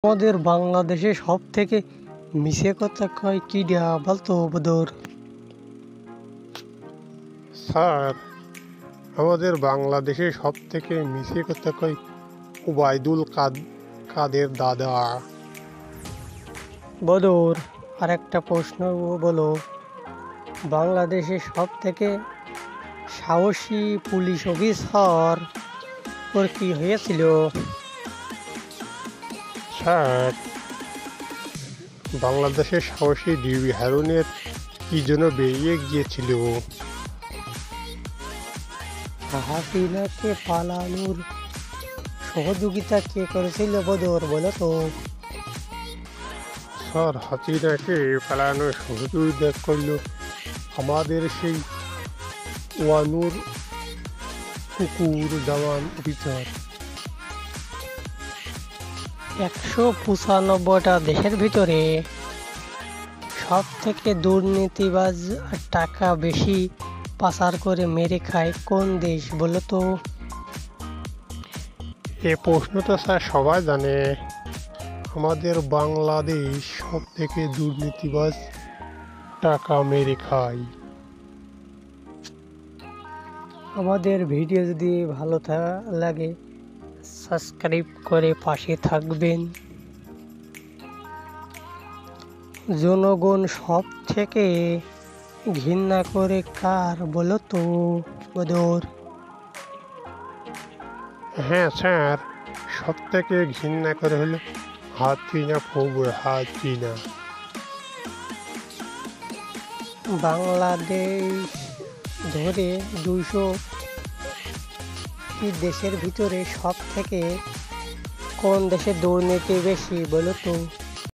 আমাদের বাংলাদেশে সব থেকে মিছে কথা কয় কিডা বলতো বদর? স্যার, আমাদের বাংলাদেশে সব থেকে মিছে কথা কয় ওবায়দুল কাদের দাদা। বদর, আর একটা প্রশ্ন বলো, বাংলাদেশে সব থেকে সাহসী পুলিশ অফিসার ওর কি হয়েছিল? স্যার, বাংলাদেশের সাহসী ডিবি হারুনের কি যেন বেরিয়ে গিয়েছিল। হাসিনাকে পালানোর সহযোগিতা কে করেছিল বদর, বলো তো? স্যার, হাসিনাকে পালানোর সহযোগিতা করলো আমাদের সেই ওয়ানুর কুকুর জওয়ান অফিসার। 195টা দেশের ভিতরে সব থেকে দুর্নীতিবাজ আর টাকা বেশি পাচার করে মেরে খায় কোন দেশ, বলো তো? এ প্রশ্ন তো স্যার সবাই জানে, আমাদের বাংলাদেশ সব থেকে দুর্নীতিবাজ, টাকা মেরে খায়। আমাদের ভিডিও যদি ভালো লাগে সাবস্ক্রাইব করে পাশে থাকবেন। জনগণ সব থেকে ঘৃণা করে কার, বলো তো বদর? হ্যাঁ স্যার, সব থেকে ঘৃণা করে হলো হাসিনা হাসিনা। বাংলাদেশ ধরে 200 দেশের ভিতরে সব থেকে কোন দেশে দুর্নীতি বেশি, বলো তো?